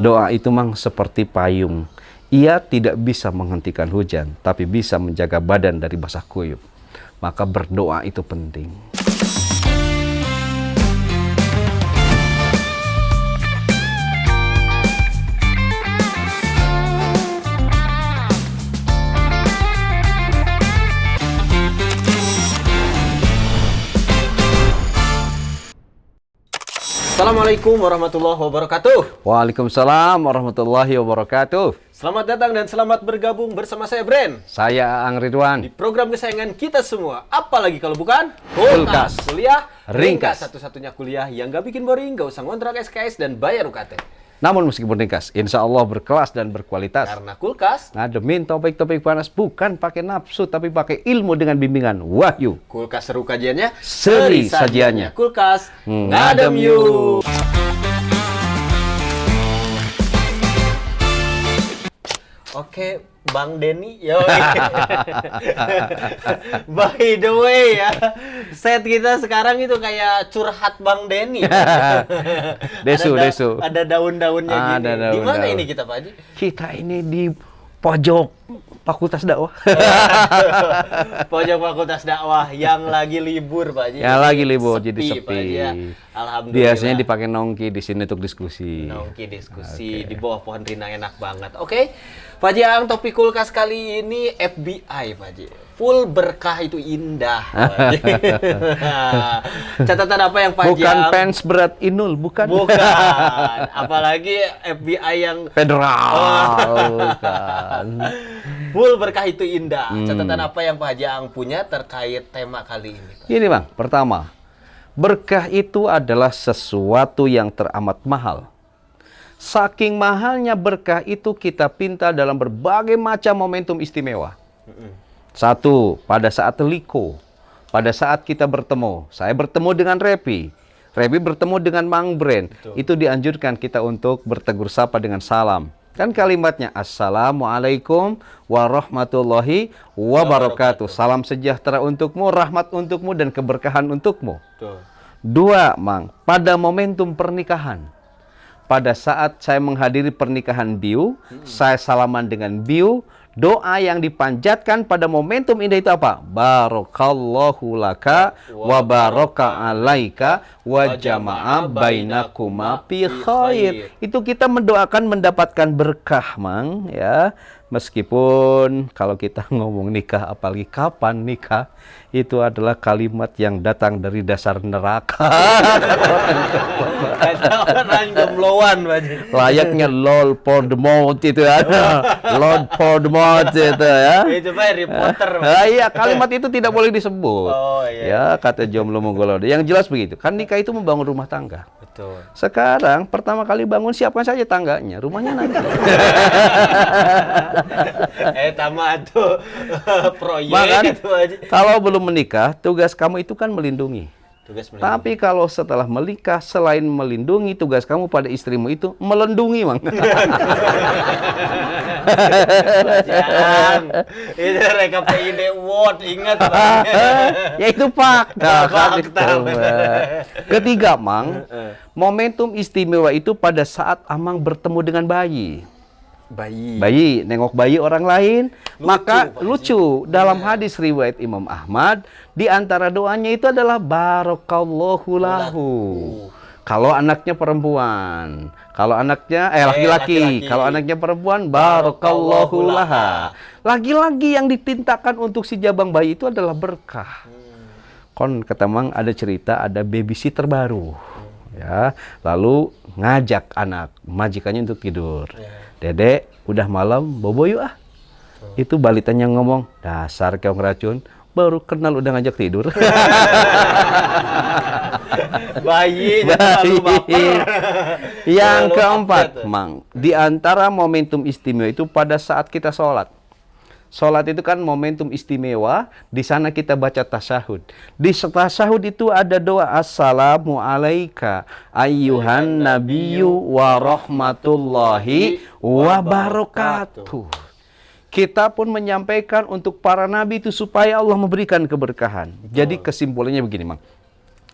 Doa itu mang seperti payung. Ia tidak bisa menghentikan hujan, tapi bisa menjaga badan dari basah kuyup. Maka berdoa itu penting. Assalamualaikum warahmatullahi wabarakatuh. Waalaikumsalam warahmatullahi wabarakatuh. Selamat datang dan selamat bergabung bersama saya Bren Saya Aang di Ridwan. program kesayangan kita semua. Apalagi kalau bukan Kulkas. Kuliah Ringkas. Satu-satunya kuliah yang gak bikin boring, gak usah ngontrak SKS dan bayar UKT. Namun meskipun ringkas, insya Allah berkelas dan berkualitas. Karena Kulkas, Ngademin topik-topik panas bukan pakai nafsu, tapi pakai ilmu dengan bimbingan wahyu. Kulkas seru kajiannya, Seri sajiannya. Kulkas, Ngadem yuk. Oke, Bang Denny, yo. By the way ya, set kita sekarang itu kayak curhat Bang Denny. Desu. Ada daun-daunnya gini. Ada Di mana daun-daun. ini kita, Pak Haji? Kita ini di pojok Fakultas Dakwah. Pojok Fakultas Dakwah yang lagi libur, Pak Haji. Ya lagi libur jadi Pak sepi. Haji, ya. Alhamdulillah. Biasanya dipakai nongki di sini untuk diskusi. Nongki diskusi di bawah pohon rindang enak banget. Oke, Pak Haji, Ang, topik kulkas kali ini FBI, Pak Haji. Full berkah itu indah. Pak Haji. Catatan apa yang Pak Haji? Bukan Ang? fans berat Inul, bukan. Bukan. Apalagi FBI yang Federal. Bukan. full berkah itu indah. Catatan apa yang Pak Haji Ang punya terkait tema kali ini, Pak? Ini Bang, pertama, berkah itu adalah sesuatu yang teramat mahal. Saking mahalnya berkah itu kita pinta dalam berbagai macam momentum istimewa. Satu, pada saat liko, pada saat kita bertemu. Saya bertemu dengan Repi bertemu dengan Mang Bren. Itu dianjurkan kita untuk bertegur sapa dengan salam. Kan kalimatnya Assalamualaikum warahmatullahi wabarakatuh. Salam sejahtera untukmu, rahmat untukmu, dan keberkahan untukmu. Tuh. Dua, Mang, pada momentum pernikahan. Pada saat saya menghadiri pernikahan Biu, saya salaman dengan Biu. Doa yang dipanjatkan pada momentum indah itu apa? Barakallahu laka wa baraka alaika wa jama'a bainakuma fi khair. Itu kita mendoakan mendapatkan berkah, Mang, ya. Meskipun kalau kita ngomong nikah, apalagi kapan nikah, itu adalah kalimat yang datang dari dasar neraka. Kata orang jombloan, Pak Haji. Layaknya lol for the mouth itu ya. Lord for the mouth itu ya. Itu Pak Harry Potter, Pak. Iya, kalimat itu tidak boleh disebut. Oh, iya. Ya, kata jomblo menggolode. Yang jelas begitu. Kan nikah itu membangun rumah tangga. Betul. Sekarang pertama kali bangun siapkan saja tangganya, rumahnya nanti. Tamat tuh proyek Bahkan itu aja. kalau belum menikah, tugas kamu itu kan melindungi. Tugas melindungi. Tapi kalau setelah menikah, selain melindungi, tugas kamu pada istrimu itu melendungi, Mang. Jangan. Itu RKPID Award, ingat Pak. Ya itu fakta. kan itu, Fakta, Bang. Ketiga, Mang, momentum istimewa itu pada saat Amang bertemu dengan bayi. Bayi, nengok bayi orang lain, maka Pak lucu. Dalam hadis riwayat Imam Ahmad, di antara doanya itu adalah barakallahu lahu. Kalau anaknya perempuan, kalau anaknya laki-laki, kalau anaknya perempuan barakallahu laha. Lagi-lagi yang ditintakan untuk si jabang bayi itu adalah berkah. Kon kata Mang ada cerita, ada babysitter baru. Ya, lalu ngajak anak majikannya untuk tidur. Dedek, udah malam, bobo yuk ah. Itu balitanya ngomong, dasar keong racun, baru kenal udah ngajak tidur. Bayi, terlalu baper. Yang Terlalu keempat, update. Mang, di antara momentum istimewa itu pada saat kita sholat. Sholat itu kan momentum istimewa, di sana kita baca tasyahud. Di tasyahud itu ada doa Assalamu alaika ayyuhan nabiyyu wa rahmatullahi wa barakatuh. Kita pun menyampaikan untuk para nabi itu supaya Allah memberikan keberkahan. Jadi kesimpulannya begini, Mang.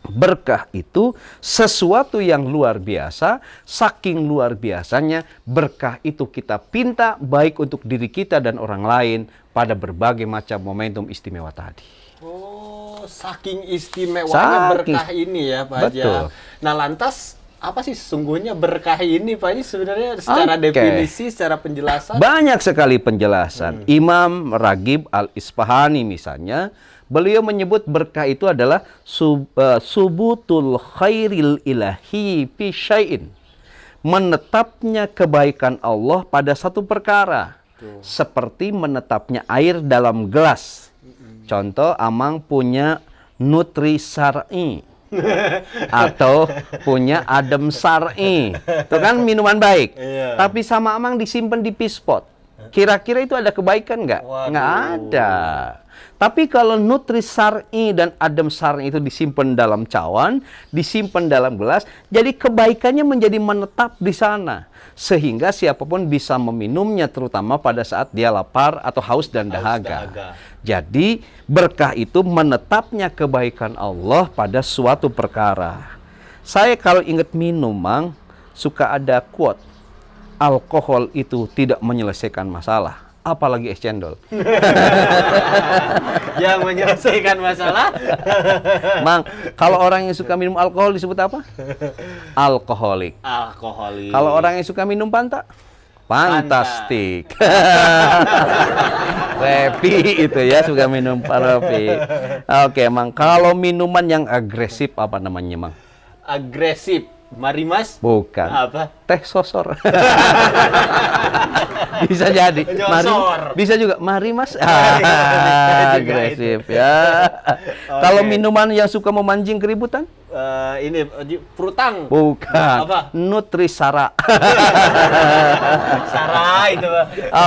Berkah itu sesuatu yang luar biasa, saking luar biasanya berkah itu kita pinta baik untuk diri kita dan orang lain pada berbagai macam momentum istimewa tadi. Oh, saking istimewanya berkah ini ya Pak Haji. Betul. Nah lantas apa sih sesungguhnya berkah ini Pak Haji sebenarnya secara definisi, secara penjelasan? Banyak sekali penjelasan. Imam Ragib Al-Isfahani misalnya, beliau menyebut berkah itu adalah subutul khairil ilahi fi syai'in. Menetapnya kebaikan Allah pada satu perkara. Seperti menetapnya air dalam gelas. Contoh, Amang punya nutri syar'i atau punya adem syar'i. Itu kan minuman baik. Tapi sama Amang disimpan di pispot. Kira-kira itu ada kebaikan nggak? Nggak ada. Tapi kalau nutri syar'i dan adem syar'i itu disimpan dalam cawan, disimpan dalam gelas, jadi kebaikannya menjadi menetap di sana. Sehingga siapapun bisa meminumnya, terutama pada saat dia lapar atau haus dan dahaga. Jadi berkah itu menetapnya kebaikan Allah pada suatu perkara. Saya kalau ingat minum, Mang, suka ada quote, alkohol itu tidak menyelesaikan masalah. Apalagi es cendol. Yang menyelesaikan masalah. Mang, kalau orang yang suka minum alkohol disebut apa? Alkoholik. Alkoholik. Kalau orang yang suka minum Fanta? Fantastik. Repi itu ya, suka minum Repi. Oke, Mang. Kalau minuman yang agresif apa namanya, Mang? Agresif. Mari Mas? Bukan. Apa? Teh sosor. Bisa jadi. Mari, bisa juga. Mari Mas. Agresif ya. Kalau minuman yang suka memancing keributan? Ini frutang. Bukan. Apa? Nutrisara. Sara itu.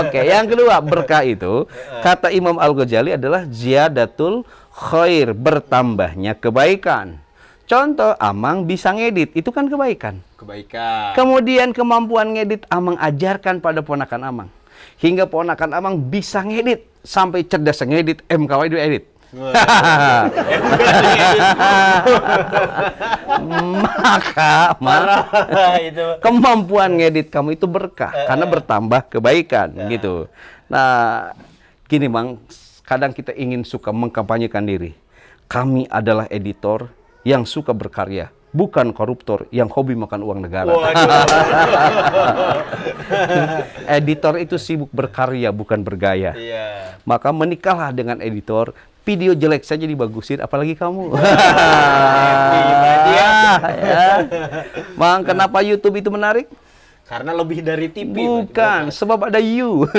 Oke, yang kedua berkah itu kata Imam Al-Ghazali adalah ziyadatul khair, bertambahnya kebaikan. Contoh, Amang bisa ngedit, itu kan kebaikan. Kebaikan. Kemudian kemampuan ngedit Amang ajarkan pada ponakan Amang. Hingga ponakan Amang bisa ngedit, sampai cerdas ngedit, MKW itu edit. Maka kemampuan ngedit kamu itu berkah, karena bertambah kebaikan, gitu. Nah, gini Mang, kadang kita ingin suka mengkampanyekan diri. Kami adalah editor yang suka berkarya, bukan koruptor yang hobi makan uang negara. Editor itu sibuk berkarya, bukan bergaya. Maka menikahlah dengan editor, video jelek saja dibagusin, apalagi kamu. Ya. Mang, kenapa YouTube itu menarik? Karena lebih dari TV. Bukan, sebab ada you.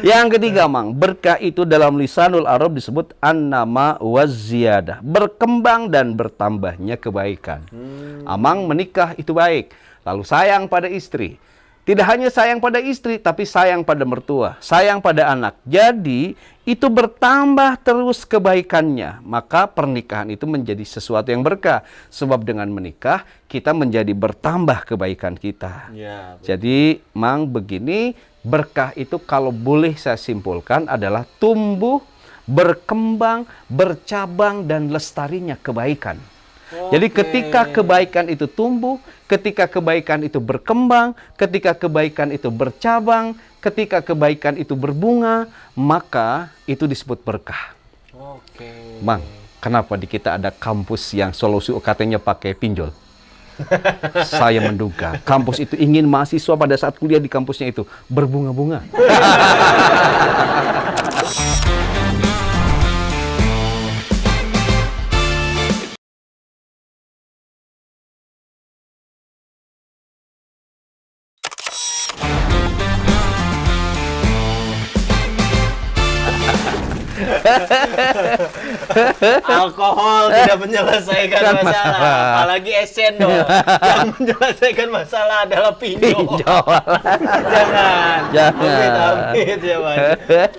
Yang ketiga, Mang, berkah itu dalam lisanul Arab disebut an-nama waz-ziyadah, berkembang dan bertambahnya kebaikan. Amang menikah itu baik, lalu sayang pada istri. Tidak hanya sayang pada istri, tapi sayang pada mertua, sayang pada anak. Jadi, itu bertambah terus kebaikannya. Maka pernikahan itu menjadi sesuatu yang berkah. Sebab dengan menikah, kita menjadi bertambah kebaikan kita. Ya, jadi, Mang, begini, berkah itu kalau boleh saya simpulkan adalah tumbuh, berkembang, bercabang, dan lestarinya kebaikan. Jadi ketika kebaikan itu tumbuh, ketika kebaikan itu berkembang, ketika kebaikan itu bercabang, ketika kebaikan itu berbunga, maka itu disebut berkah. Mang, kenapa di kita ada kampus yang solusi UKT-nya pakai pinjol? Saya menduga kampus itu ingin mahasiswa pada saat kuliah di kampusnya itu berbunga-bunga. Alkohol tidak menyelesaikan masalah, apalagi es cendol. Yang menyelesaikan masalah adalah pinjol. Jangan. Amit ya Pak.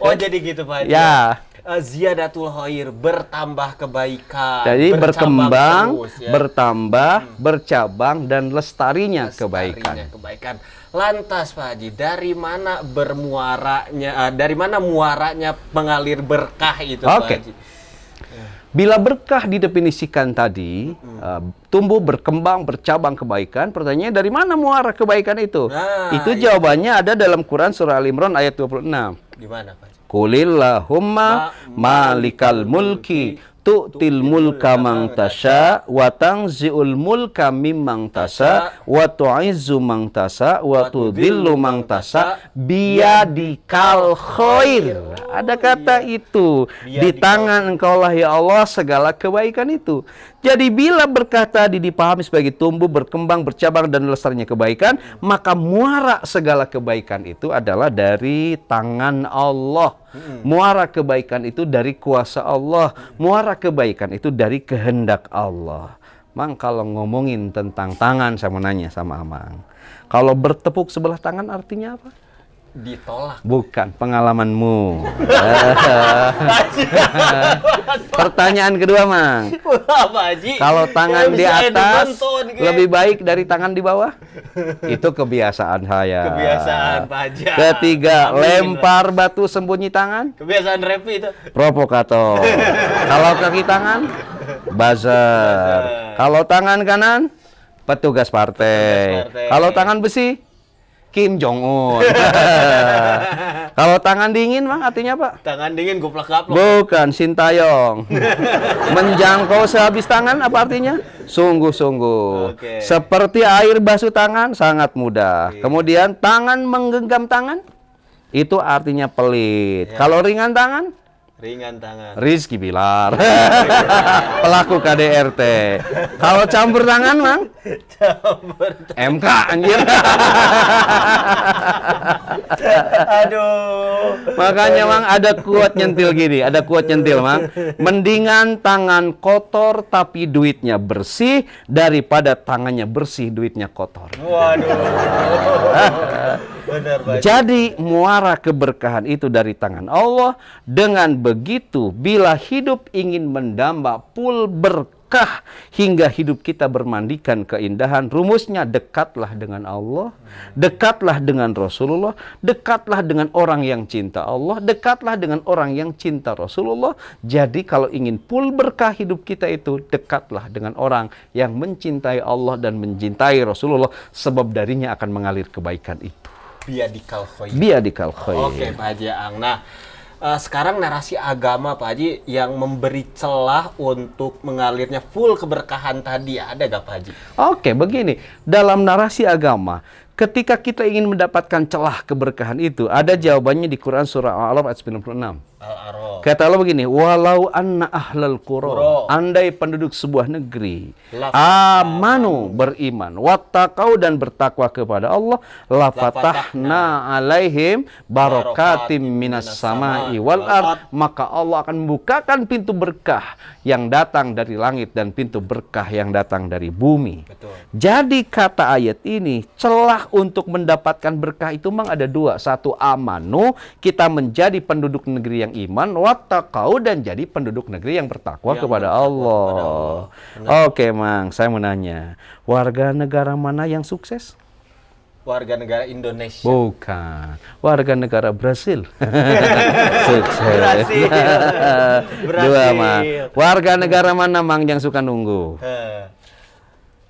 Oh jadi gitu Pak. Ya. Ziyadatul khair, bertambah kebaikan. Jadi berkembang, terus, ya. bertambah, bercabang, dan lestarinya kebaikan. Lantas Pak Haji, dari mana muaranya mengalir berkah itu Pak Haji? Bila berkah didefinisikan tadi, tumbuh, berkembang, bercabang kebaikan, pertanyaannya dari mana muara kebaikan itu? Itu jawabannya ada dalam Quran surah Al-Imran ayat 26. Di mana, Pak Haji? Qulillahumma malikal mulki tu'til mulka man tasya wa tanzi'ul mulka mimman tasya wa tu'izzu man tasya wa tudhillu man tasya biyadikal khair. Ada kata itu, di tangan Engkau lah ya Allah segala kebaikan itu. Jadi bila berkah tadi dipahami sebagai tumbuh, berkembang, bercabang dan lestarinya kebaikan, maka muara segala kebaikan itu adalah dari tangan Allah. Muara kebaikan itu dari kuasa Allah. Muara kebaikan itu dari kehendak Allah. Mang, kalau ngomongin tentang tangan, saya mau nanya sama Amang. Kalau bertepuk sebelah tangan artinya apa? Ditolak. Bukan, pengalamanmu. Pertanyaan kedua, Mang. Apa, Haji? Kalau tangan di Bisa atas nonton, kayak. lebih baik dari tangan di bawah? Itu kebiasaan saya. Kebiasaan Pak Haji. Ketiga, Amin. lempar batu sembunyi tangan? Kebiasaan Repi itu. Provokator. Kalau kaki tangan, buzzer. Kalau tangan kanan, petugas partai. Kalau tangan besi, Kim Jong Un. Kalau tangan dingin, Mang, artinya apa? Tangan dingin goplak-gaplok. Bukan, Sintayong. Menjangkau sehabis tangan, apa artinya? Sungguh-sungguh. Oke. Seperti air basuh tangan, sangat mudah. Kemudian tangan menggenggam tangan, itu artinya pelit. Kalau ringan tangan, Ringan tangan. Rizky Bilar. Pelaku KDRT. Kalau campur tangan, Mang? Campur. MK, anjir. Aduh. Makanya, Mang, ada kuat nyentil gini. Ada kuat nyentil, Mang. Mendingan tangan kotor tapi duitnya bersih daripada tangannya bersih duitnya kotor. Waduh. Benar, Pak Haji. Jadi muara keberkahan itu dari tangan Allah. Dengan begitu, bila hidup ingin mendamba full berkah hingga hidup kita bermandikan keindahan, rumusnya dekatlah dengan Allah, dekatlah dengan Rasulullah, dekatlah dengan orang yang cinta Allah, dekatlah dengan orang yang cinta Rasulullah. Jadi kalau ingin full berkah hidup kita itu, dekatlah dengan orang yang mencintai Allah dan mencintai Rasulullah, sebab darinya akan mengalir kebaikan itu. Biadikal khair. Biadikal khair. Oke, Pak Haji Ang. Nah, sekarang narasi agama, Pak Haji, yang memberi celah untuk mengalirnya full keberkahan tadi, ada gak, Pak Haji? Oke, begini. Dalam narasi agama, ketika kita ingin mendapatkan celah keberkahan itu, ada jawabannya di Quran surah Al-A'raf ayat 96. Al-A'raf. Kata Allah begini, walau anna ahlal qura, andai penduduk sebuah negeri amanu, beriman, wattaqau, dan bertakwa kepada Allah, lafatahna alaihim barakatim minas samai wal ard, maka Allah akan membukakan pintu berkah yang datang dari langit dan pintu berkah yang datang dari bumi. Betul. Jadi kata ayat ini, celah untuk mendapatkan berkah itu memang ada dua. Satu, amanu, kita menjadi penduduk negeri yang iman, wattaqau, dan jadi penduduk negeri yang bertakwa kepada Allah. Oke, Mang, saya mau nanya, warga negara mana yang sukses? Warga negara Indonesia. Bukan, warga negara Brasil. Sukses. Brasil. Dua, Mang. Warga negara mana, Mang, yang suka nunggu?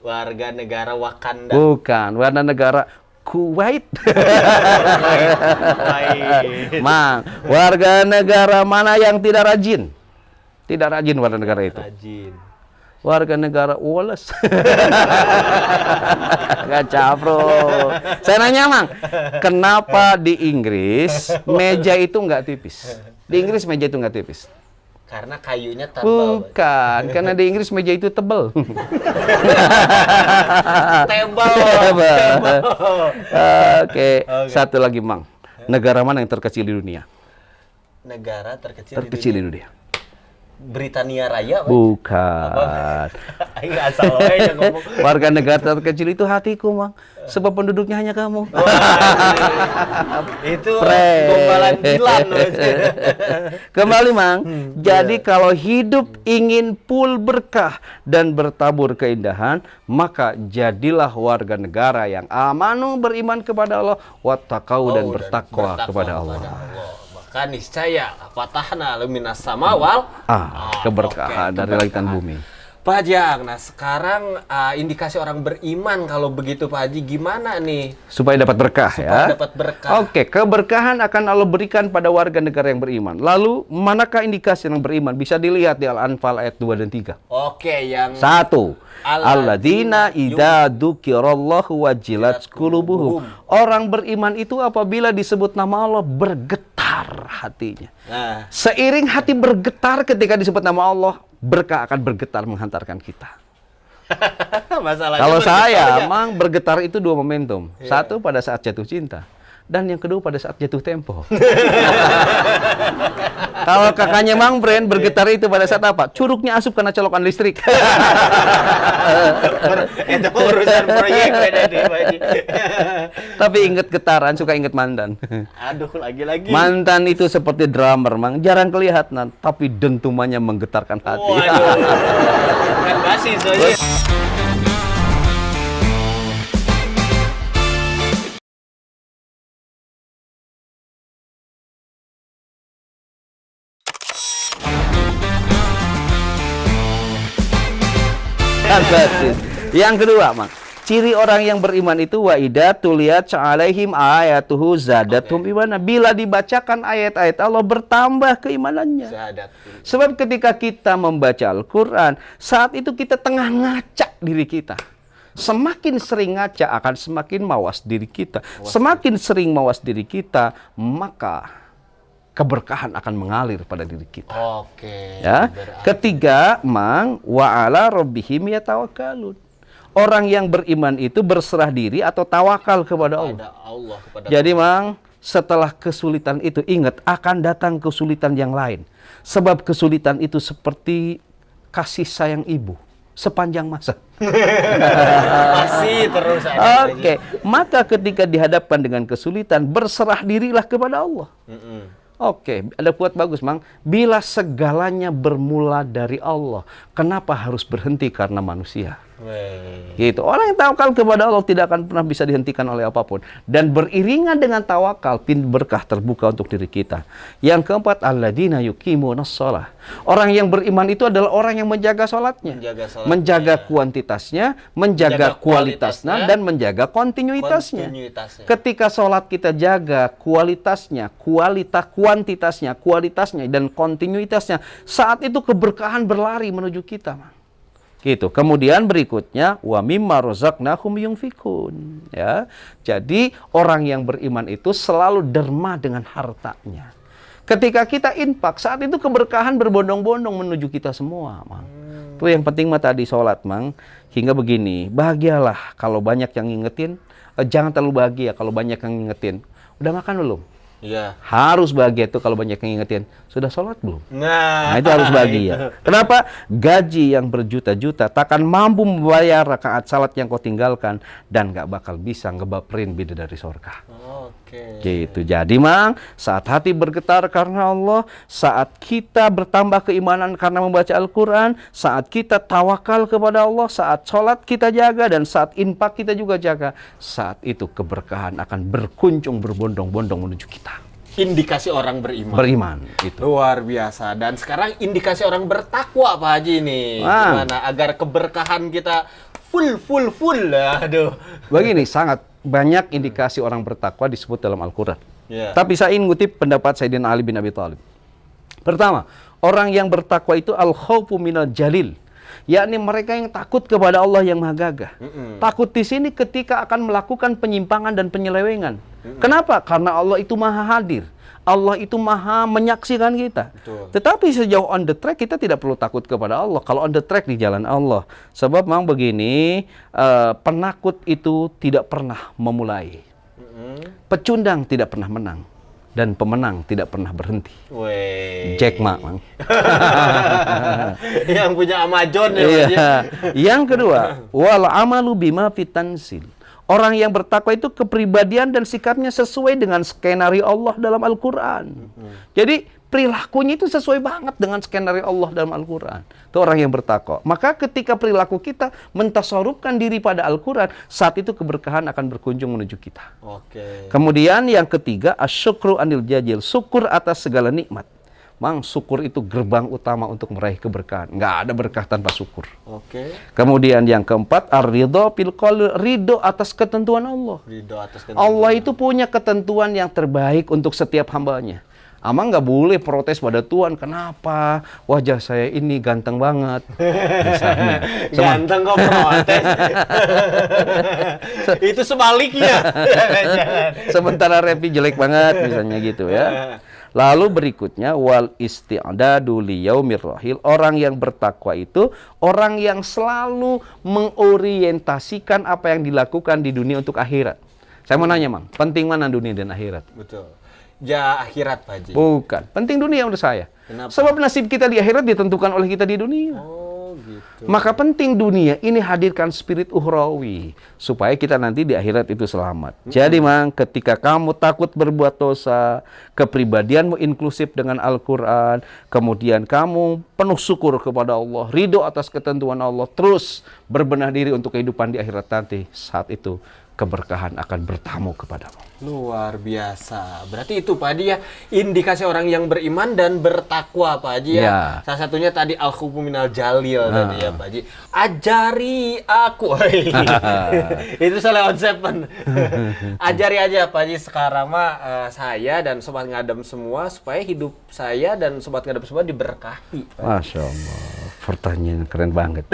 Warga negara Wakanda. Bukan, warga negara Kuwait. Baik. Mang, warga negara mana yang tidak rajin? Tidak rajin warga negara itu. Rajin. Warga negara Wallace. Gak bro. Saya nanya, Mang, kenapa di Inggris meja itu nggak tipis? Di Inggris meja itu nggak tipis. Karena kayunya tebal. Bukan, karena di Inggris meja itu tebal. Tebal. Oke, satu lagi, Mang. Negara mana yang terkecil di dunia? Negara terkecil, Terkecil di dunia. Britania Raya, Pak? Bukan. Aing asal aja ngomong. Warga negara terkecil itu hatiku, Mang. Sebab penduduknya hanya kamu. Itu gombalan Dilan. Kembali, Mang. Jadi kalau hidup ingin full berkah dan bertabur keindahan, maka jadilah warga negara yang amanu, beriman kepada Allah, wattaqau, dan bertakwa kepada Allah. maka niscaya fatahna luminas samawal keberkahan dari langit dan bumi. Pak Haji, nah sekarang indikasi orang beriman kalau begitu Pak Haji gimana nih? Supaya dapat berkah Supaya ya. dapat berkah. Oke, keberkahan akan Allah berikan pada warga negara yang beriman. Lalu, manakah indikasi yang beriman? Bisa dilihat di Al-Anfal ayat 2 dan 3. Oke, yang 1. Alladzina idza dzukirallahu wajilat qulubuhum. Orang beriman itu apabila disebut nama Allah bergetar hatinya. Nah, Seiring hati bergetar ketika disebut nama Allah, berkah akan bergetar menghantarkan kita. masalahnya Kalau saya, bergetarnya. Mang, bergetar itu 2 momentum. Satu pada saat jatuh cinta, dan yang kedua pada saat jatuh tempo. Kalau kakaknya Mang Bren bergetar itu pada saat apa? Curugnya asup karena colokan listrik. Itu urusan proyek beda deh Pak Haji. Tapi inget getaran, suka inget mantan. Aduh, lagi-lagi. Mantan itu seperti drummer, Mang. Jarang kelihatan, tapi dentumannya menggetarkan hati. Waduh. Kan basis soalnya. Yang kedua, Mang, ciri orang yang beriman itu wa idza tuliyat alaihim ayatuhu zadatum imana. Bila dibacakan ayat-ayat Allah bertambah keimanannya. Syahadat. Sebab ketika kita membaca Al-Qur'an, saat itu kita tengah ngacak diri kita. Semakin sering ngaca akan semakin mawas diri kita. Semakin sering mawas diri kita, maka keberkahan akan mengalir pada diri kita. Oke. Ya. berarti- Ketiga, Mang, wa ala rabbihim yatawakkalun. Orang yang beriman itu berserah diri atau tawakal kepada Allah. Ada Allah kepada Jadi, Mang, setelah kesulitan itu ingat akan datang kesulitan yang lain. Sebab kesulitan itu seperti kasih sayang ibu sepanjang masa. masih terus ada. Oke, maka ketika dihadapkan dengan kesulitan, berserah dirilah kepada Allah. Oke, ada quote bagus, Mang. Bila segalanya bermula dari Allah, kenapa harus berhenti karena manusia? Weh. Gitu. Orang yang tawakal kepada Allah tidak akan pernah bisa dihentikan oleh apapun. Dan beriringan dengan tawakal, pintu berkah terbuka untuk diri kita. Yang keempat, alladzina yuqimunas shalah. Orang yang beriman itu adalah orang yang menjaga sholatnya. Menjaga sholatnya. Menjaga kuantitasnya, menjaga Menjaga kualitasnya, kualitasnya, dan menjaga kontinuitasnya. Kontinuitasnya. Ketika sholat kita jaga kualitasnya, kuantitasnya, dan kontinuitasnya, saat itu keberkahan berlari menuju kita, Mang. Gitu. Kemudian berikutnya wa mimma razaqnahum yunfikun, ya. Jadi orang yang beriman itu selalu derma dengan hartanya. Ketika kita infak, saat itu keberkahan berbondong-bondong menuju kita semua, Mang. Itu yang penting mah tadi sholat, Mang. Hingga begini, bahagialah kalau banyak yang ngingetin, jangan terlalu bahagia kalau banyak yang ngingetin. Udah makan belum? Iya. Harus bahagia itu kalau banyak yang ngingetin. Sudah sholat belum? Nah, Nah, itu harus bahagia. Kenapa? Gaji yang berjuta-juta takkan mampu membayar rakaat salat yang kau tinggalkan dan gak bakal bisa ngebaperin bidadari sorga. Oke. Gitu. Jadi, Mang, saat hati bergetar karena Allah, saat kita bertambah keimanan karena membaca Al-Quran, saat kita tawakal kepada Allah, saat sholat kita jaga, dan saat infak kita juga jaga, saat itu keberkahan akan berkunjung berbondong-bondong menuju kita. Indikasi orang beriman. Beriman, itu. Luar biasa. Dan sekarang indikasi orang bertakwa Pak Haji nih. Mang. Gimana agar keberkahan kita full. Aduh. Begini, sangat banyak indikasi orang bertakwa disebut dalam Al-Quran. Ya. Tapi saya ingin ngutip pendapat Sayyidina Ali bin Abi Thalib. Pertama, orang yang bertakwa itu al-khawfu minal jalil. Yakni mereka yang takut kepada Allah yang maha gagah. Takut di sini ketika akan melakukan penyimpangan dan penyelewengan. Kenapa? Karena Allah itu maha hadir. Allah itu maha menyaksikan kita. Betul. Tetapi sejauh on the track kita tidak perlu takut kepada Allah. Kalau on the track di jalan Allah. Sebab memang begini, penakut itu tidak pernah memulai. Pecundang tidak pernah menang. Dan pemenang tidak pernah berhenti. Weh. Jack Ma, Mang. Yang punya Amazon ya Pak Haji. Iya. Yang kedua, wal amalu bima fitansil. Orang yang bertakwa itu kepribadian dan sikapnya sesuai dengan skenario Allah dalam Al-Quran. Jadi perilakunya itu sesuai banget dengan skenario Allah dalam Al-Quran. Itu orang yang bertakwa. Maka ketika perilaku kita mentasarufkan diri pada Al-Quran, saat itu keberkahan akan berkunjung menuju kita. Oke. Kemudian yang ketiga, asyukru anil jajil, syukur atas segala nikmat. Mang, syukur itu gerbang utama untuk meraih keberkahan. Nggak ada berkah tanpa syukur. Oke. Kemudian yang keempat, ar-ridho fil qaul, ridho atas ketentuan Allah. Ridho atas Allah itu punya ketentuan yang terbaik untuk setiap hambanya. Amang nggak boleh protes pada Tuhan, kenapa wajah saya ini ganteng banget. Misalnya. Ganteng kok protes. Itu sebaliknya. Sementara Repi jelek banget, misalnya gitu ya. Lalu berikutnya, wal isti'dadu liyaumir rahil. Orang yang bertakwa itu orang yang selalu mengorientasikan apa yang dilakukan di dunia untuk akhirat. Saya mau nanya, Mang, penting mana dunia dan akhirat? Betul. Ya akhirat, Pak Haji. Bukan, penting dunia menurut saya. Kenapa? Sebab nasib kita di akhirat ditentukan oleh kita di dunia. Oh, gitu. Maka penting dunia ini hadirkan spirit ukhrawi supaya kita nanti di akhirat itu selamat. Jadi, Mang, ketika kamu takut berbuat dosa, kepribadianmu inklusif dengan Al-Qur'an, kemudian kamu penuh syukur kepada Allah, ridho atas ketentuan Allah, terus berbenah diri untuk kehidupan di akhirat nanti, saat itu keberkahan akan bertamu kepadamu. Luar biasa. Berarti itu Pak Haji ya, indikasi orang yang beriman dan bertakwa Pak Haji ya. Ya. Salah satunya tadi al-khawfu minal jalil tadi ya Pak Haji. Ajari aku. Itu salah konsep. Ajari aja Pak Haji sekarang mah saya dan Sobat Ngadem semua supaya hidup saya dan Sobat Ngadem semua diberkahi. Masya Allah. Pertanyaan keren banget.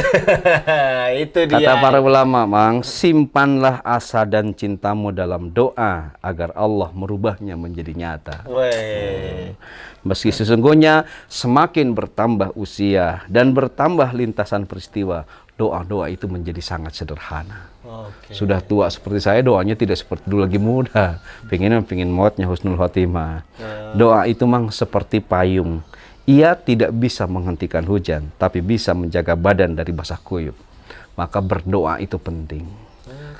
Itu dia. Kata para ulama, Mang, simpanlah asa dan cintamu dalam doa agar Allah merubahnya menjadi nyata. Weh. Meski sesungguhnya semakin bertambah usia dan bertambah lintasan peristiwa, doa-doa itu menjadi sangat sederhana. Oke. Sudah tua seperti saya, doanya tidak seperti dulu lagi muda. Pengen mautnya husnul khotimah. Doa itu, Mang, seperti payung. Ia tidak bisa menghentikan hujan, tapi bisa menjaga badan dari basah kuyup. Maka berdoa itu penting.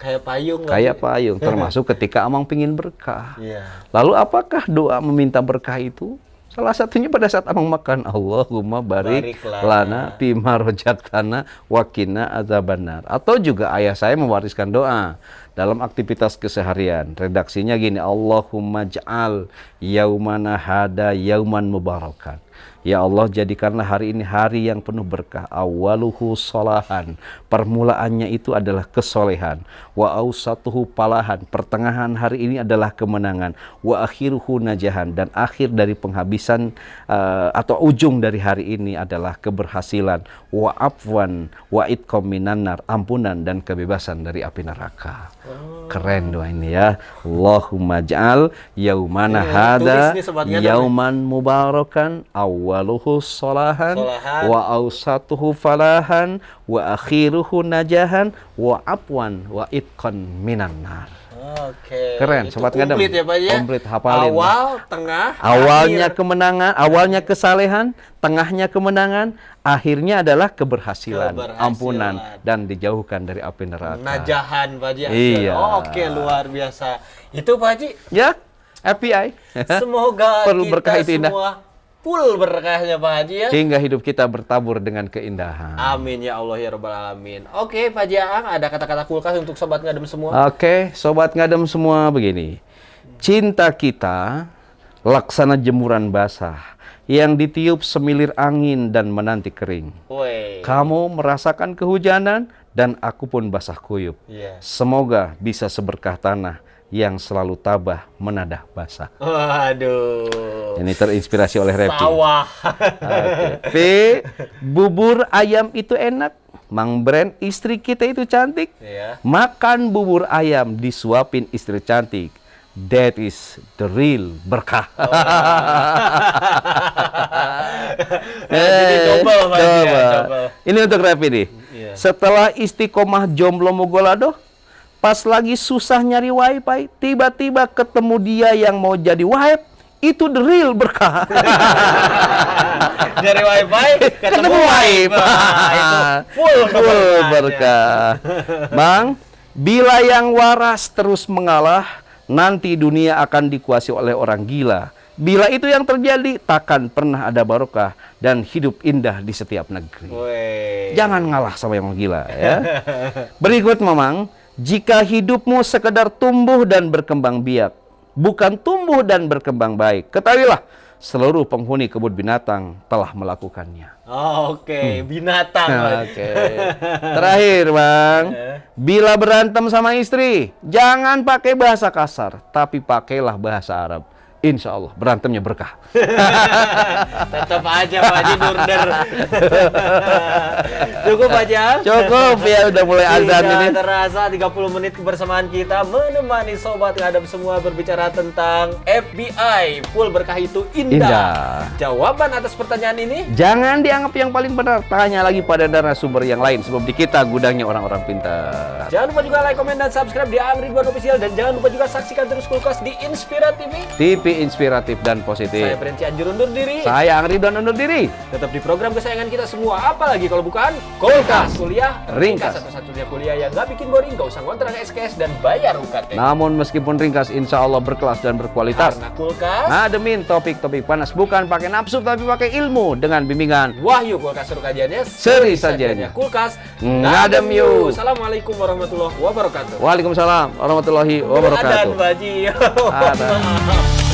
Kayak payung. Kayak payung, termasuk ketika Amang pingin berkah. Iya. Lalu apakah doa meminta berkah itu? Salah satunya pada saat Amang makan, Allahumma barik lana bima rojaktana wakina azabannar. Atau juga ayah saya mewariskan doa dalam aktivitas keseharian. Redaksinya gini, Allahumma ja'al yaumana hada yauman mubarakan. Ya Allah, jadikanlah hari ini hari yang penuh berkah. Awaluhu solahan, permulaannya itu adalah kesolehan. Wa ausatuhu palahan, pertengahan hari ini adalah kemenangan. Wa akhiruhu najahan, dan akhir dari penghabisan atau ujung dari hari ini adalah keberhasilan. Wa afwan wa itqam minan nar, ampunan dan kebebasan dari api neraka. Keren doa ini ya. Allahumma ja'al yaumana hada yauman mubarakan awaluhu solahan wa ausatuhu falahan wa akhiruhu najahan wa afwan wa itqan minan nar. Oke. Keren, Sobat Ngadem. Komplit ya Pak ya. Komplit, hafalin. Awal, tengah, awalnya akhir. kemenangan, awalnya kesalehan, tengahnya kemenangan, akhirnya adalah keberhasilan, ampunan, dan dijauhkan dari api neraka. Najahan Pak Haji. Iya. Oke, luar biasa. Itu Pak Haji. Ya, API. Semoga Perlu kita berkah itu indah. semua full berkahnya Pak Haji ya. Sehingga hidup kita bertabur dengan keindahan. Amin ya Allah ya Rabbal Alamin. Oke Pak Haji Aang, ada kata-kata kulkas untuk Sobat Ngadem semua? Oke, Sobat Ngadem semua, begini. Cinta kita laksana jemuran basah yang ditiup semilir angin dan menanti kering. Woi. Kamu merasakan kehujanan dan aku pun basah kuyup. Iya. Semoga bisa seberkah tanah yang selalu tabah menadah basah. Waduh. Ini terinspirasi oleh Repi. Sawah. P, bubur ayam itu enak. Mang Brand, istri kita itu cantik. Iya. Makan bubur ayam disuapin istri cantik. That is the real berkah. Jadi double, Pak Haji, ya, double. Ini untuk Repi nih. Iya. Setelah istiqomah jomblo mogolado, pas lagi susah nyari wifi, tiba-tiba ketemu dia yang mau jadi wife, itu the real berkah. Dari wifi ketemu wifi. Itu full berkah. Bang, bila yang waras terus mengalah, nanti dunia akan dikuasai oleh orang gila Bila itu yang terjadi, takkan pernah ada barokah dan hidup indah di setiap negeri. Woi. Jangan ngalah sama yang gila ya. Berikut Mamang, jika hidupmu sekedar tumbuh dan berkembang biak, bukan tumbuh dan berkembang baik, ketahuilah seluruh penghuni kebun binatang telah melakukannya. Oke, binatang. Oke. Terakhir, Bang. Bila berantem sama istri, jangan pakai bahasa kasar, tapi pakailah bahasa Arab. Insya Allah berantemnya berkah. Tetap aja Pak Haji durder. Cukup aja. Cukup ya, udah mulai azan ini. Tidak terasa 30 menit kebersamaan kita menemani sobat ngadap semua berbicara tentang FBI. Full berkah itu indah. Jawaban atas pertanyaan ini? Jangan dianggap yang paling benar. Tanya lagi pada narasumber yang lain sebab di kita gudangnya orang-orang pintar. Jangan lupa juga like, komen, dan subscribe di Ang Ridwan Official. Dan jangan lupa juga saksikan terus Kulkas di Inspira TV. TV inspiratif dan positif. Saya Brenci Anjur undur diri. Saya Ang Ridwan undur diri. Tetap di program kesayangan kita semua. Apalagi kalau bukan Kulkas. Kuliah Ringkas. Satu-satunya kuliah yang nggak bikin boring, nggak usah ngontrak SKS dan bayar UKT. Namun meskipun ringkas, insya Allah berkelas dan berkualitas. Karena Kulkas Ngademin topik-topik panas, bukan pakai nafsu tapi pakai ilmu dengan bimbingan Wahyu. Kulkas suruh kajiannya Seri sajiannya. Kulkas Ngadem yuk. Assalamualaikum warahmatullahi wabarakatuh. Waalaikumsalam warahmatullahi wabarakatuh. Adan Baji. Adan.